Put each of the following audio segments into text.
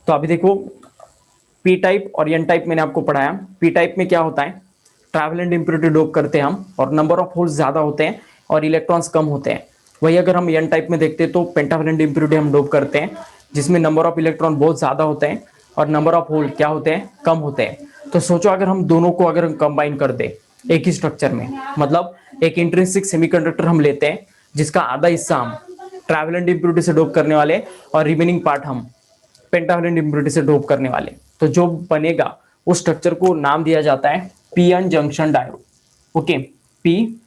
तो अभी देखो, पी टाइप और एन टाइप मैंने आपको पढ़ाया। पी टाइप में क्या होता है, ट्रैवल एंड इम्प्योरिटी डोप करते हैं हम, और नंबर ऑफ होल्स ज्यादा होते हैं और इलेक्ट्रॉन्स कम होते हैं। वही अगर हम एन टाइप में देखते हैं तो पेंटावैलेंट इम्प्योरिटी हम डोप करते हैं, जिसमें नंबर ऑफ इलेक्ट्रॉन बहुत ज्यादा होते हैं और नंबर ऑफ होल क्या होते हैं, कम होते हैं। तो सोचो अगर हम दोनों को अगर कंबाइन कर दे एक ही स्ट्रक्चर में, मतलब एक इंट्रिंसिक सेमीकंडक्टर हम लेते हैं जिसका आधा हिस्सा हम ट्रैवल इम्प्योरिटी से डोप करने वाले और रिमेनिंग पार्ट हम पेंटावैलेंट इम्प्योरिटी से डोप करने वाले, तो जो बनेगा उस स्ट्रक्चर को नाम दिया जाता है P N junction diode. Okay, P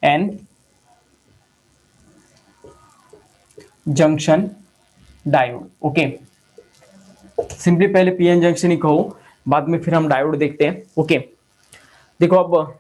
N junction diode. Okay, simply पहले पी एन जंक्शन ही कहो, बाद में फिर हम डायोड देखते हैं। ओके, देखो अब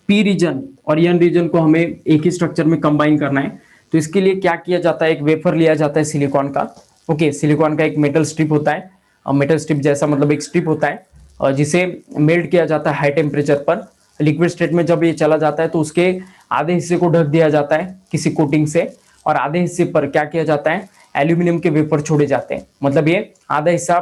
पी रीजन और एन रीजन को हमें एक ही स्ट्रक्चर में कंबाइन करना है, तो इसके लिए क्या किया जाता है, एक वेफर लिया जाता है सिलिकॉन का। ओके, सिलिकॉन का एक मेटल स्ट्रिप होता है, मेटल स्ट्रिप जैसा मतलब एक स्ट्रिप होता है, जिसे मेल्ट किया जाता है हाई टेम्परेचर पर। लिक्विड स्टेट में जब ये चला जाता है तो उसके आधे हिस्से को ढक दिया जाता है किसी कोटिंग से, और आधे हिस्से पर क्या किया जाता है, एल्यूमिनियम के वेपर छोड़े जाते हैं, मतलब ये आधा हिस्सा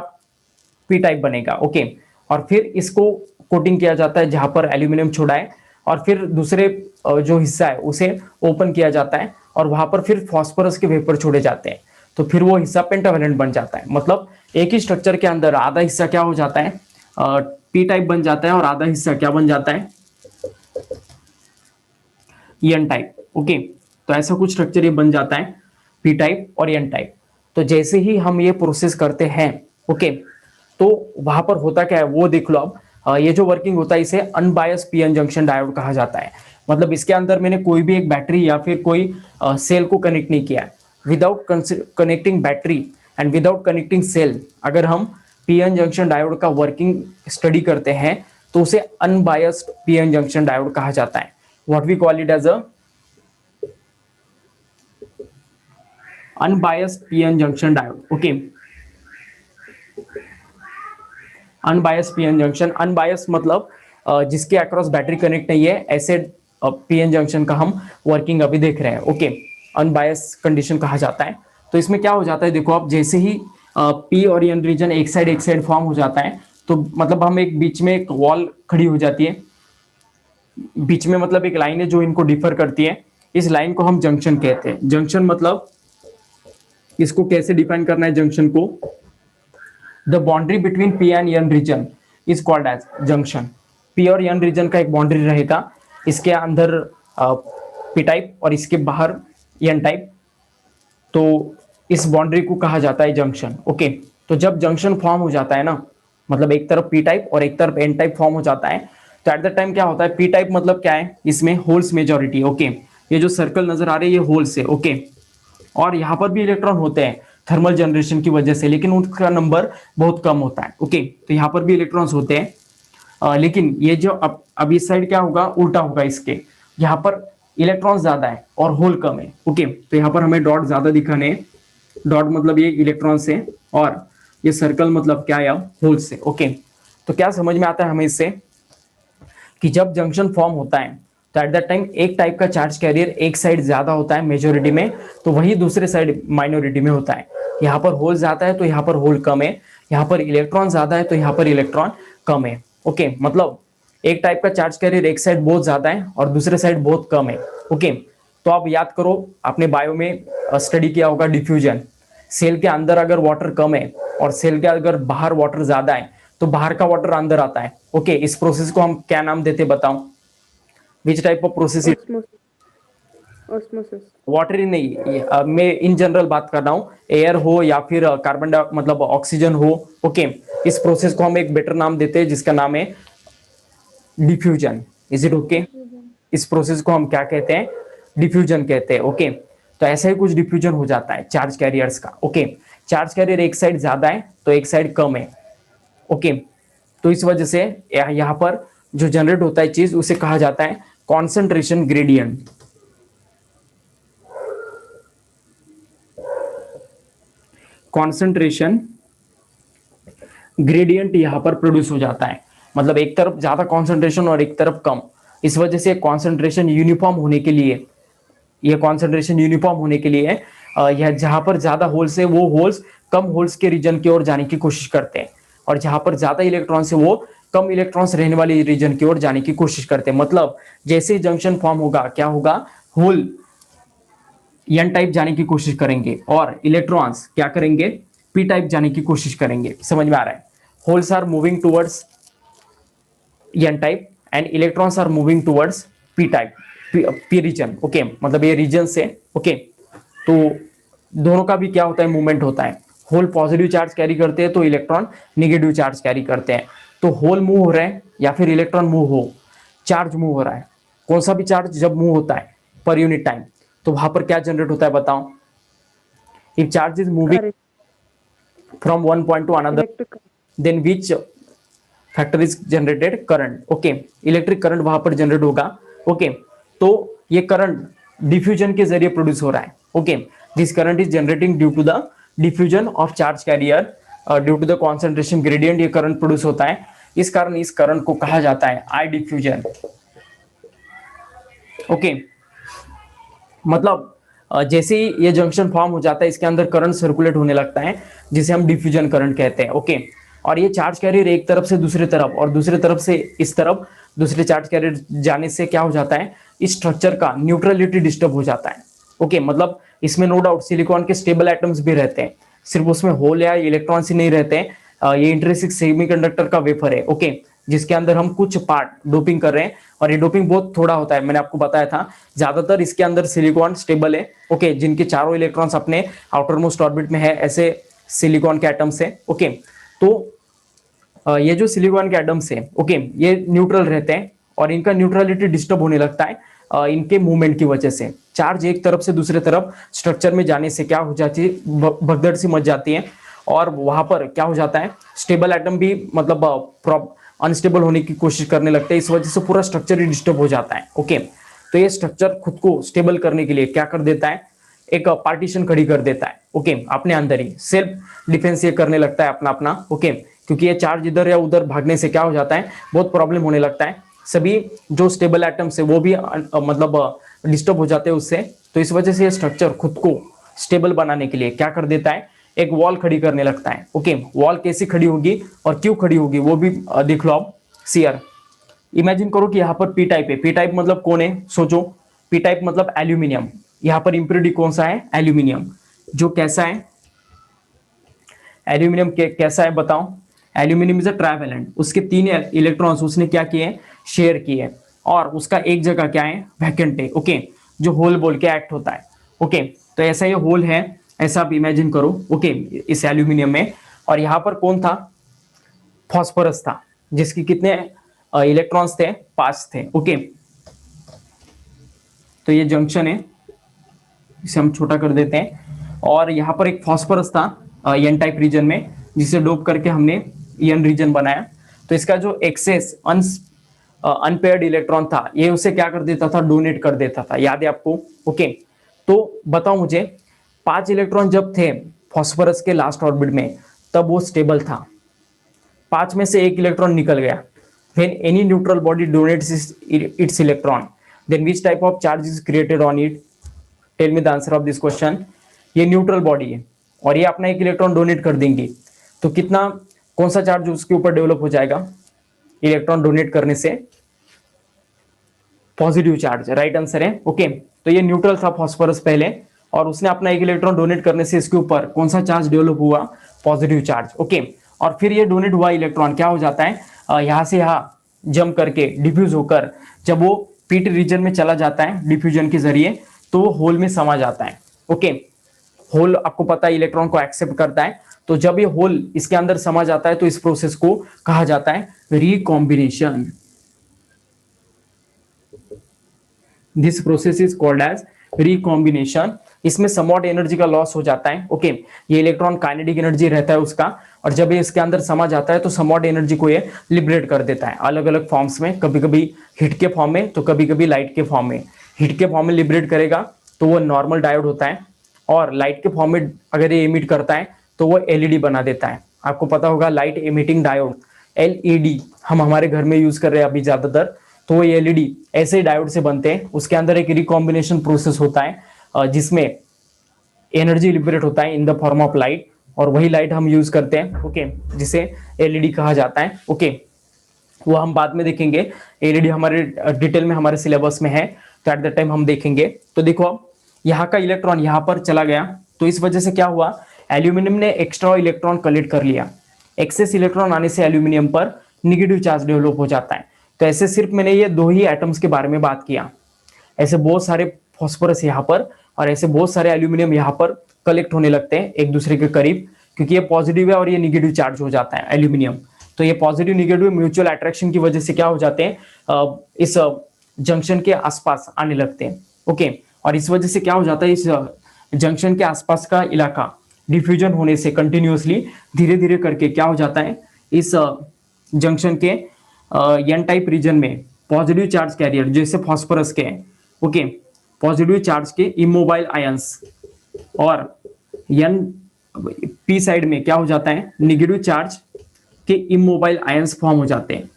पी टाइप बनेगा। ओके, और फिर इसको कोटिंग किया जाता है जहां पर एल्यूमिनियम छोड़ा है, और फिर दूसरे जो हिस्सा है उसे ओपन किया जाता है और वहां पर फिर फास्फोरस के वेपर छोड़े जाते हैं, तो फिर वो हिस्सा पेंटावैलेंट बन जाता है। मतलब एक ही स्ट्रक्चर के अंदर आधा हिस्सा क्या हो जाता है, पी टाइप बन जाता है, और आधा हिस्सा क्या बन जाता है, एन टाइप। ओके, तो ऐसा कुछ स्ट्रक्चर ये बन जाता है पी टाइप और एन टाइप। तो जैसे ही हम ये प्रोसेस करते हैं, ओके, तो वहां पर होता क्या है वो देख लो अब। ये जो वर्किंग होता है इसे unbias P N junction diode कहा जाता है। मतलब इसके अंदर मैंने कोई भी एक बैटरी या फिर कोई सेल को कनेक्ट नहीं किया। Without connecting battery and without connecting cell, अगर हम पी एन जंक्शन डायोड का वर्किंग स्टडी करते हैं तो उसे unbiased P N junction diode कहा जाता है। What we call it as a unbiased PN junction diode. Okay, unbias PN junction, unbias मतलब जिसके अक्रॉस बैटरी कनेक्ट नहीं है, ऐसे पीएन जंक्शन का हम वर्किंग अभी देख रहे हैं। ओके, अनबायस कंडीशन कहा जाता है। तो इसमें क्या हो जाता है, देखो आप, जैसे ही पी और एन रीजन एक साइड फॉर्म हो जाता है, तो मतलब हम एक बीच में एक वॉल खड़ी हो जाती है, बीच में मतलब एक लाइन है जो इनको डिफर करती है, इस लाइन को हम जंक्शन कहते हैं। जंक्शन मतलब इसको कैसे डिफाइन करना है जंक्शन को, the boundary between P and N region is called as junction. P और एन रीजन का एक बाउंड्री रहेगा, इसके अंदर पी टाइप और इसके बाहर एन टाइप, तो इस बाउंड्री को कहा जाता है जंक्शन। ओके, तो जब जंक्शन फॉर्म हो जाता है ना, मतलब एक तरफ पी टाइप और एक तरफ एन टाइप फॉर्म हो जाता है, तो एट द टाइम क्या होता है, पी टाइप मतलब क्या है, इसमें होल्स मेजोरिटी। ओके, ये जो सर्कल नजर आ रहे हैं ये होल्स है। ओके, और यहाँ पर भी इलेक्ट्रॉन होते हैं थर्मल जनरेशन की वजह से, लेकिन उनका नंबर बहुत कम होता है। ओके, तो यहाँ पर भी इलेक्ट्रॉन्स होते हैं, लेकिन ये जो अब इस साइड क्या होगा, उल्टा होगा इसके, यहाँ पर इलेक्ट्रॉन ज्यादा है और होल कम है। ओके, तो यहाँ पर हमें डॉट ज्यादा दिखाने, डॉट मतलब ये इलेक्ट्रॉन से, और ये सर्कल मतलब क्या है, होल से। ओके, तो क्या समझ में आता है हमें इससे, कि जब जंक्शन फॉर्म होता है तो एट दैट टाइम एक टाइप का चार्ज कैरियर एक साइड ज्यादा होता है मेजोरिटी में, तो वही दूसरे साइड माइनॉरिटी में होता है। यहाँ पर होल ज्यादा है तो यहाँ पर होल कम है, यहाँ पर इलेक्ट्रॉन ज्यादा है तो यहाँ पर इलेक्ट्रॉन कम है। ओके, मतलब एक टाइप का चार्ज कैरियर एक साइड बहुत ज्यादा है और दूसरे साइड बहुत कम है। ओके, तो आप याद करो, आपने बायो में स्टडी किया होगा डिफ्यूजन। सेल के अंदर अगर वाटर कम है और सेल के अगर बाहर वाटर ज्यादा है तो बाहर का वाटर अंदर आता है। ओके, इस प्रोसेस को हम क्या नाम देते बताओ, which type of process? Osmosis. Water ही नहीं, मैं इन जनरल बात कर रहा हूँ, एयर हो या फिर कार्बन डाइऑक्साइड मतलब ऑक्सीजन हो। ओके, इस प्रोसेस को हम एक बेटर नाम देते हैं जिसका नाम है डिफ्यूजन। Is it okay? इस प्रोसेस को हम क्या कहते हैं, डिफ्यूजन कहते हैं। ओके, तो ऐसा ही कुछ डिफ्यूजन हो जाता है चार्ज कैरियर्स का। ओके, चार्ज कैरियर एक साइड ज्यादा है तो एक साइड कम है। ओके, तो इस वजह से यहाँ पर जो जनरेट होता है चीज उसे कहा जाता है कॉन्सेंट्रेशन ग्रेडियंट। कॉन्सेंट्रेशन ग्रेडियंट यहां पर प्रोड्यूस हो जाता है, मतलब एक तरफ ज्यादा कॉन्सेंट्रेशन और एक तरफ कम। इस वजह से कॉन्सेंट्रेशन यूनिफॉर्म होने के लिए, ये कॉन्सेंट्रेशन यूनिफॉर्म होने के लिए या जहां पर ज्यादा होल्स है वो होल्स कम होल्स के रीजन की ओर जाने की कोशिश करते हैं, और जहां पर ज्यादा इलेक्ट्रॉन्स है वो कम इलेक्ट्रॉन्स रहने वाली रीजन की ओर जाने की कोशिश करते हैं। मतलब जैसे ही जंक्शन फॉर्म होगा क्या होगा, होल एन टाइप जाने की कोशिश करेंगे और इलेक्ट्रॉन्स क्या करेंगे, पी टाइप जाने की कोशिश करेंगे। समझ में आ रहा है? Holes are moving towards N type and electrons are moving towards P type, P region. Okay, मतलब ये रीजन से। ओके, तो दोनों का भी क्या होता है, मूवमेंट होता है। होल पॉजिटिव चार्ज कैरी करते हैं तो इलेक्ट्रॉन निगेटिव चार्ज कैरी करते हैं। तो होल मूव हो रहा है या फिर इलेक्ट्रॉन मूव हो, चार्ज मूव हो रहा है, कौन सा भी चार्ज जब मूव होता है पर यूनिट टाइम, तो वहां पर क्या जनरेट होता है बताओ? If charge is moving from one point to another, then which factor is generated? Current. Okay, electric current वहां पर जनरेट होगा। ओके, तो ये करंट डिफ्यूजन के जरिए प्रोड्यूस हो रहा है। Okay, this current is generating due to the diffusion of charge carrier, due to the concentration gradient ये करंट प्रोड्यूस होता है। इस कारण इस करंट को कहा जाता है आई डिफ्यूजन। ओके, मतलब जैसे ही ये जंक्शन फॉर्म हो जाता है इसके अंदर करंट सर्कुलेट होने लगता है, जिसे हम डिफ्यूजन करंट कहते हैं। ओके, और ये चार्ज कैरियर एक तरफ से दूसरी तरफ और दूसरी तरफ से इस तरफ दूसरे चार्ज कैरियर जाने से क्या हो जाता है, इस स्ट्रक्चर का न्यूट्रलिटी डिस्टर्ब हो जाता है। ओके, मतलब इसमें नो डाउट सिलिकॉन के स्टेबल एटम्स भी रहते हैं, सिर्फ उसमें होल या इलेक्ट्रॉन्स ही नहीं रहते हैं। ये इंट्रिंसिक सेमीकंडक्टर का वेफर है। ओके, जिसके अंदर हम कुछ पार्ट डोपिंग कर रहे हैं, और ये डोपिंग बहुत थोड़ा होता है, मैंने आपको बताया था। ज्यादातर इसके अंदर सिलिकॉन स्टेबल है। ओके, जिनके चारों इलेक्ट्रॉन्स अपने आउटर मोस्ट ऑर्बिट में है, ऐसे सिलिकॉन के एटम्स है। ओके, तो ये जो सिलिकॉन के एटम्स है, ओके, ये न्यूट्रल रहते हैं और इनका न्यूट्रलिटी डिस्टर्ब होने लगता है इनके मूवमेंट की वजह से। चार्ज एक तरफ से दूसरे तरफ स्ट्रक्चर में जाने से क्या हो जाती है, भगदड़ सी मच जाती है, और वहां पर क्या हो जाता है, स्टेबल एटम भी मतलब अनस्टेबल होने की कोशिश करने लगते हैं। इस वजह से पूरा स्ट्रक्चर ही डिस्टर्ब हो जाता है। ओके, तो ये स्ट्रक्चर खुद को स्टेबल करने के लिए क्या कर देता है, एक पार्टीशन खड़ी कर देता है। ओके, अपने अंदर ही सेल्फ डिफेंस ये करने लगता है अपना अपना। ओके, क्योंकि ये चार्ज इधर या उधर भागने से क्या हो जाता है, बहुत प्रॉब्लम होने लगता है। सभी जो स्टेबल एटम्स है वो भी मतलब डिस्टर्ब हो जाते हैं उससे। तो इस वजह से ये स्ट्रक्चर खुद को स्टेबल बनाने के लिए क्या कर देता है, एक वॉल खड़ी करने लगता है। ओके, वॉल कैसी खड़ी होगी और क्यों खड़ी होगी वो भी देख लो आप। सीआर इमेजिन करो कि यहाँ पर पी टाइप है। पी टाइप मतलब कौन है, सोचो। पी टाइप मतलब एल्यूमिनियम। यहाँ पर इंप्योरिटी कौन सा है, एल्यूमिनियम। जो कैसा है, एल्यूमिनियम कैसा है बताओ? Aluminium is a trivalent. उसके 3 इलेक्ट्रॉन्स उसने क्या किए, शेयर किए, और उसका एक जगह क्या है, वैकेंट है। ओके, जो होल बोल के एक्ट होता है। ओके, तो ऐसा ये होल है, ऐसा आप इमेजिन करो। ओके, इस एल्यूमिनियम में, और यहां पर कौन था, फॉस्फोरस था, जिसके कितने इलेक्ट्रॉन्स थे, 5 थे। ओके, तो ये जंक्शन है, इसे हम छोटा कर देते हैं, और यहां पर एक फॉस्फोरस था एन टाइप रीजन में, जिसे डोप करके हमने एन रीजन बनाया। तो इसका जो एक्सेस अनपेयर्ड इलेक्ट्रॉन था, ये उसे क्या कर देता था, डोनेट कर देता था। याद है आपको? ओके, तो बताओ मुझे, 5 इलेक्ट्रॉन जब थे फॉस्फोरस के लास्ट ऑर्बिट में, तब वो स्टेबल था। 5 में से 1 इलेक्ट्रॉन निकल गया। When any neutral body donates its electron, then which type of charge is created on it? Tell me the answer of this question. ये न्यूट्रल बॉडी है और ये अपना 1 इलेक्ट्रॉन डोनेट कर देंगे, तो कितना, कौन सा चार्ज उसके ऊपर डेवलप हो जाएगा इलेक्ट्रॉन डोनेट करने से? पॉजिटिव चार्ज, राइट आंसर है। ओके, तो ये न्यूट्रल था फॉस्फोरस पहले, और उसने अपना 1 इलेक्ट्रॉन डोनेट करने से इसके ऊपर कौन सा चार्ज डेवलप हुआ, पॉजिटिव चार्ज। ओके, और फिर ये डोनेट हुआ इलेक्ट्रॉन क्या हो जाता है, यहां से यहां जंप करके डिफ्यूज होकर जब वो पीटी रीजन में चला जाता है डिफ्यूजन के जरिए, तो वो होल में समा जाता है। ओके, होल आपको पता है इलेक्ट्रॉन को एक्सेप्ट करता है, तो जब ये होल इसके अंदर समा जाता है तो इस प्रोसेस को कहा जाता है recombination. This process is called as recombination. इसमें समवॉट एनर्जी का लॉस हो जाता है। ओके, ये इलेक्ट्रॉन काइनेटिक एनर्जी रहता है उसका, और जब ये इसके अंदर समा जाता है तो समवॉट एनर्जी को ये लिबरेट कर देता है अलग अलग फॉर्म्स में, कभी कभी हीट के फॉर्म में तो कभी कभी लाइट के फॉर्म में। हीट के फॉर्म में लिबरेट करेगा तो वो नॉर्मल डायोड होता है, और लाइट के फॉर्म में अगर ये इमिट करता है तो वो एलईडी बना देता है। आपको पता होगा लाइट इमिटिंग डायोड, एलईडी, हम हमारे घर में यूज कर रहे हैं अभी ज्यादातर, तो वो एलईडी ऐसे डायोड से बनते हैं। उसके अंदर एक रिकॉम्बिनेशन प्रोसेस होता है जिसमें एनर्जी लिबरेट होता है in the form of light, और वही लाइट हम यूज करते हैं, ओके, जिसे एलईडी कहा जाता है, ओके। वो हम बाद में देखेंगे, एलईडी हमारे डिटेल में हमारे सिलेबस में है, तो एट द टाइम हम देखेंगे। तो देखो अब यहाँ का इलेक्ट्रॉन यहाँ पर चला गया, तो इस वजह से क्या हुआ, एल्यूमिनियम ने एक्स्ट्रा इलेक्ट्रॉन कलेक्ट कर लिया। एक्सेस इलेक्ट्रॉन आने से एल्यूमिनियम पर निगेटिव चार्ज डेवलप हो जाता है। तो ऐसे सिर्फ मैंने ये दो ही एटम्स के बारे में बात किया, ऐसे बहुत सारे फॉस्फोरस यहाँ पर और ऐसे बहुत सारे एल्यूमिनियम यहाँ पर कलेक्ट होने लगते हैं एक दूसरे के करीब, क्योंकि ये पॉजिटिव है और ये निगेटिव चार्ज हो जाता है एल्यूमिनियम। तो ये पॉजिटिव निगेटिव म्यूचुअल अट्रैक्शन की वजह से क्या हो जाते हैं, इस जंक्शन के आसपास आने लगते हैं, ओके। और इस वजह से क्या हो जाता है, इस जंक्शन के आसपास का इलाका डिफ्यूजन होने से कंटिन्यूअसली धीरे धीरे करके क्या हो जाता है, इस जंक्शन के एन टाइप रीजन में पॉजिटिव चार्ज कैरियर जैसे फॉस्फोरस के, ओके, पॉजिटिव चार्ज के इमोबाइल आयंस, और एन पी साइड में क्या हो जाता है, निगेटिव चार्ज के इमोबाइल आयंस फॉर्म हो जाते हैं।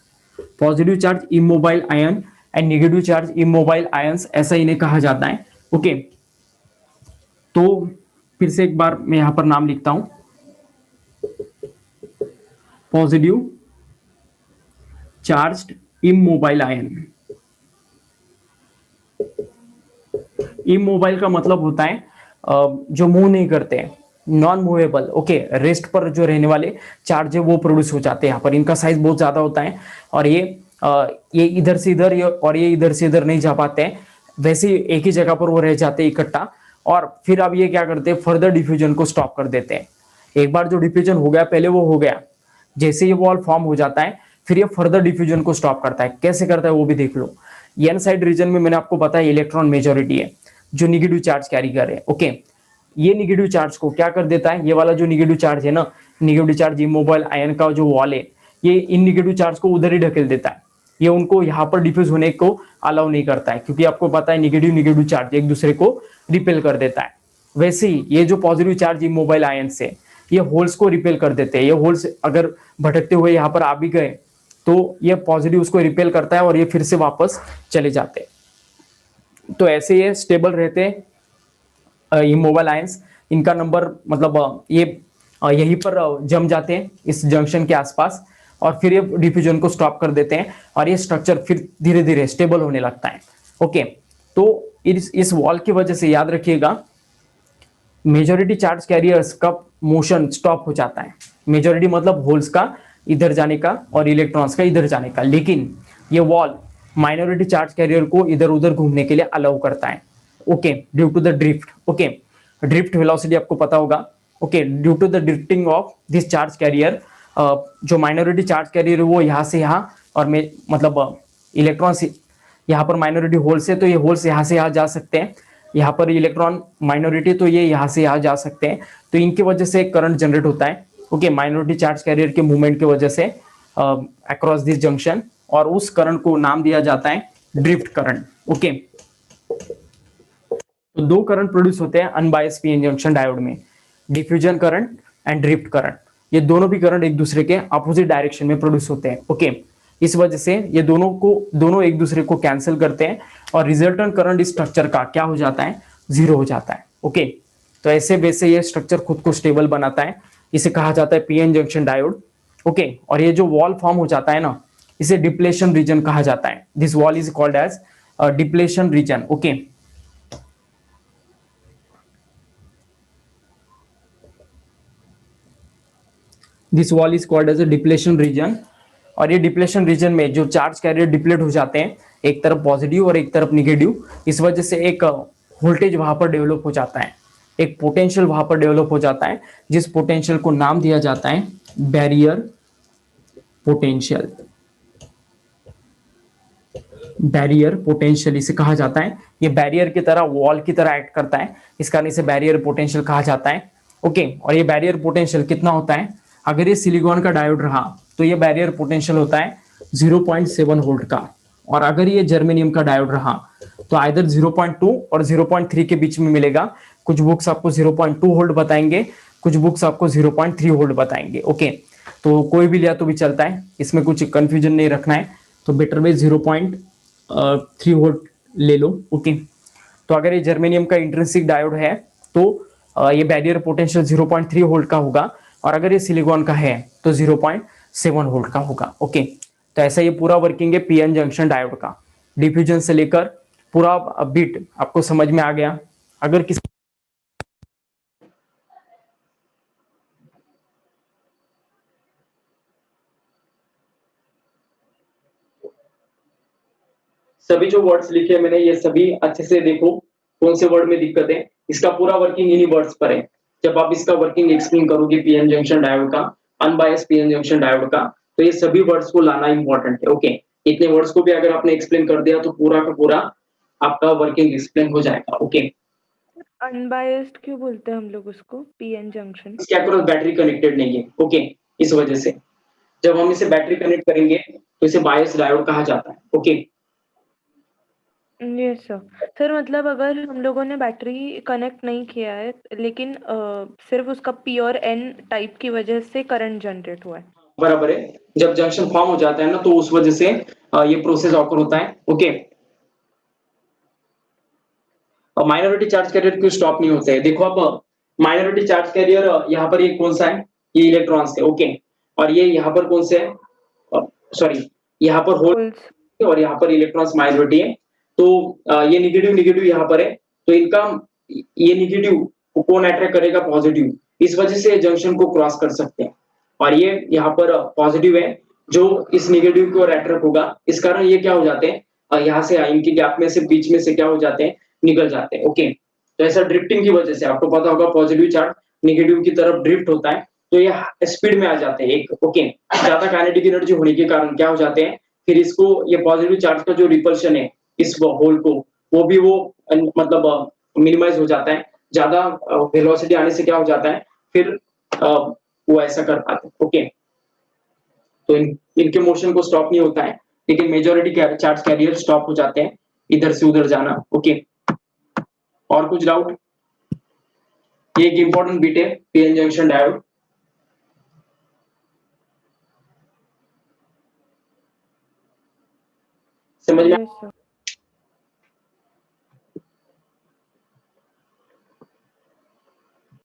Positive charge immobile ion and negative charge immobile ions, ऐसा इन्हें कहा जाता है, ओके। तो फिर से एक बार मैं यहां पर नाम लिखता हूं, positive charged immobile ion. Immobile का मतलब होता है जो मूव नहीं करते, नॉन मूवेबल, ओके, रेस्ट पर जो रहने वाले चार्ज है वो प्रोड्यूस हो जाते हैं यहाँ पर। इनका साइज बहुत ज्यादा होता है और ये इधर से इधर और ये इधर से इधर नहीं जा पाते हैं, वैसे एक ही जगह पर वो रह जाते हैं इकट्ठा। और फिर अब ये क्या करते हैं, फर्दर डिफ्यूजन को स्टॉप कर देते हैं। एक बार जो डिफ्यूजन हो गया पहले वो हो गया, जैसे ये वॉल फॉर्म हो जाता है फिर ये फर्दर डिफ्यूजन को स्टॉप करता है। कैसे करता है वो भी देख लो। एन साइड रीजन में मैंने आपको बताया इलेक्ट्रॉन मेजोरिटी है जो निगेटिव चार्ज कैरी कर रहे हैं, ओके। ये निगेटिव चार्ज को क्या कर देता है, ये वाला जो निगेटिव चार्ज है ना, निगेटिव चार्ज इमोबाइल आयन का जो वॉल है, ये इन निगेटिव चार्ज को उधर ही ढकेल देता है। ये उनको यहाँ पर डिफ्यूज होने को अलाउ नहीं करता है, क्योंकि आपको पता है निगेटिव निगेटिव चार्ज एक दूसरे को रिपेल कर देता है। वैसे ही ये जो पॉजिटिव चार्ज इमोबाइल आयन से ये होल्स को रिपेल कर देते हैं। ये होल्स अगर भटकते हुए यहाँ पर आ भी गए तो ये पॉजिटिव उसको रिपेल करता है और ये फिर से वापस चले जाते हैं। तो ऐसे ये स्टेबल रहते हैं इमोबाइल आयंस। इनका नंबर मतलब ये यहीं पर जम जाते हैं इस जंक्शन के आसपास और फिर ये डिफ्यूजन को स्टॉप कर देते हैं और ये स्ट्रक्चर फिर धीरे धीरे स्टेबल होने लगता है, ओके। तो इस वॉल की वजह से याद रखिएगा मेजॉरिटी चार्ज कैरियर्स का मोशन स्टॉप हो जाता है। मेजॉरिटी मतलब होल्स का इधर जाने का और इलेक्ट्रॉन्स का इधर जाने का, लेकिन ये वॉल माइनॉरिटी चार्ज कैरियर को इधर उधर घूमने के लिए अलाउ करता है, okay, due to the drift, okay. Drift velocity आपको पता होगा, okay, due to the drifting of this charge carrier, जो माइनॉरिटी चार्ज कैरियर है वो यहाँ से यहाँ और मतलब इलेक्ट्रॉन्स यहाँ पर माइनॉरिटी होल्स है तो ये होल्स यहाँ से यहाँ जा सकते हैं, यहाँ पर इलेक्ट्रॉन माइनॉरिटी तो ये यहाँ से यहाँ जा सकते हैं। तो इनकी वजह से करंट जनरेट होता है, ओके, माइनॉरिटी चार्ज कैरियर के मूवमेंट की वजह से अक्रॉस दिस जंक्शन, और उस करंट को नाम दिया जाता है ड्रिफ्ट करंट, ओके। तो दो करंट प्रोड्यूस होते हैं अनबायस्ड पीएन जंक्शन डायोड में, diffusion current and drift current. ये दोनों भी करंट एक दूसरे के अपोजिट डायरेक्शन में प्रोड्यूस होते हैं, ओके। इस वजह से ये दोनों एक दूसरे को कैंसिल करते हैं और रिजल्टेंट करंट इस स्ट्रक्चर का क्या हो जाता है, जीरो हो जाता है, ओके। तो ऐसे वैसे ये स्ट्रक्चर खुद को स्टेबल बनाता है, इसे कहा जाता है पीएन जंक्शन डायोड, ओके। और ये जो वॉल फॉर्म हो जाता है ना, इसे डिप्लेशन रीजन कहा जाता है। This wall is called as depletion region, okay. This wall is called as a depletion region. और ये डिप्लेशन रीजन में जो चार्ज कैरियर डिप्लेट हो जाते हैं, एक तरफ पॉजिटिव और एक तरफ निगेटिव, इस वजह से एक वोल्टेज वहां पर डेवलप हो जाता है, एक पोटेंशियल वहां पर डेवलप हो जाता है, जिस पोटेंशियल को नाम दिया जाता है बैरियर पोटेंशियल। बैरियर पोटेंशियल इसे कहा जाता है। ये बैरियर की तरह, वॉल की तरह एक्ट करता है, इस कारण इसे बैरियर पोटेंशियल कहा जाता है, ओके। और ये बैरियर पोटेंशियल कितना होता है, अगर ये सिलिकॉन का डायोड रहा तो ये बैरियर पोटेंशियल होता है 0.7 वोल्ट का, और अगर ये जर्मेनियम का डायोड रहा तो आइदर 0.2 और 0.3 के बीच में मिलेगा। कुछ बुक्स आपको 0.2 वोल्ट बताएंगे, कुछ बुक्स आपको 0.3 वोल्ट बताएंगे, ओके। तो कोई भी लिया तो भी चलता है, इसमें कुछ कंफ्यूजन नहीं रखना है, तो बेटर वे 0.3 वोल्ट ले लो, ओके। तो अगर ये जर्मेनियम का इंट्रिंसिक डायोड है तो ये बैरियर पोटेंशियल 0.3 वोल्ट का होगा, और अगर ये सिलिकॉन का है तो 0.7 वोल्ट का होगा। ओके, तो ऐसा ये पूरा वर्किंग है पीएन जंक्शन डायोड का। डिफ्यूजन से लेकर पूरा बिट आपको समझ में आ गया। अगर किसी सभी जो वर्ड्स लिखे हैं मैंने, ये सभी अच्छे से देखो कौन से वर्ड में दिक्कत है। इसका पूरा वर्किंग इन्हीं वर्ड्स पर है। जब आप इसका वर्किंग एक्सप्लेन करोगे पीएन जंक्शन डायोड का, अनबायस पीएन जंक्शन डायोड का, तो ये सभी वर्ड्स को लाना इंपॉर्टेंट है। ओके, इतने वर्ड्स को भी अगर आपने एक्सप्लेन कर दिया तो पूरा का पूरा आपका वर्किंग एक्सप्लेन हो जाएगा। ओके, अनबायस्ड क्यों बोलते हैं हम लोग उसको, पीएन जंक्शन? इसके अक्रॉस बैटरी कनेक्टेड नहीं है। ओके, इस वजह से जब हम इसे बैटरी कनेक्ट करेंगे तो इसे बायस डायोड कहा जाता है। ओके, यस सर मतलब अगर हम लोगों ने बैटरी कनेक्ट नहीं किया है लेकिन सिर्फ उसका पी और एन टाइप की वजह से करंट जनरेट हुआ है। बराबर है। जब जंक्शन फॉर्म हो जाता है ना तो उस वजह से ये प्रोसेस ऑकर होता है। ओके, माइनॉरिटी चार्ज कैरियर क्यों स्टॉप नहीं होते हैं? देखो अब माइनॉरिटी चार्ज कैरियर यहाँ पर ये कौन सा है? ये इलेक्ट्रॉन्स है। ओके, और ये यहाँ पर कौन से है? सॉरी, यहाँ पर होल होल्स। और यहाँ पर इलेक्ट्रॉन्स माइनॉरिटी है। तो ये निगेटिव निगेटिव यहाँ पर है, तो इनका ये निगेटिव कौन अट्रैक्ट करेगा? पॉजिटिव। इस वजह से जंक्शन को क्रॉस कर सकते हैं, और ये यहाँ पर पॉजिटिव है जो इस निगेटिव की ओर अट्रैक्ट होगा। इस कारण ये क्या हो जाते हैं, यहाँ से इनके गैप में से बीच में से क्या हो जाते हैं? निकल जाते हैं। ओके, तो ऐसा ड्रिफ्टिंग की वजह से आपको पता होगा पॉजिटिव चार्ज निगेटिव की तरफ ड्रिफ्ट होता है, तो ये स्पीड में आ जाते हैं एक। ओके, ज्यादा काइनेटिक एनर्जी होने के कारण क्या हो जाते हैं? फिर इसको ये पॉजिटिव चार्ज का जो रिपल्शन है इस होल को, वो भी वो मतलब मिनिमाइज हो जाता है। ज्यादा वेलोसिटी आने से क्या हो जाता है? फिर वो ऐसा कर पाते हैं। ओके, तो इनके मोशन को स्टॉप नहीं होता है, लेकिन मेजोरिटी चार्ज कैरियर स्टॉप हो जाते हैं इधर से उधर जाना। ओके, और कुछ डाउट? ये एक इंपॉर्टेंट बिट है पीएन जंक्शन डायोड। समझ में? Yes sir.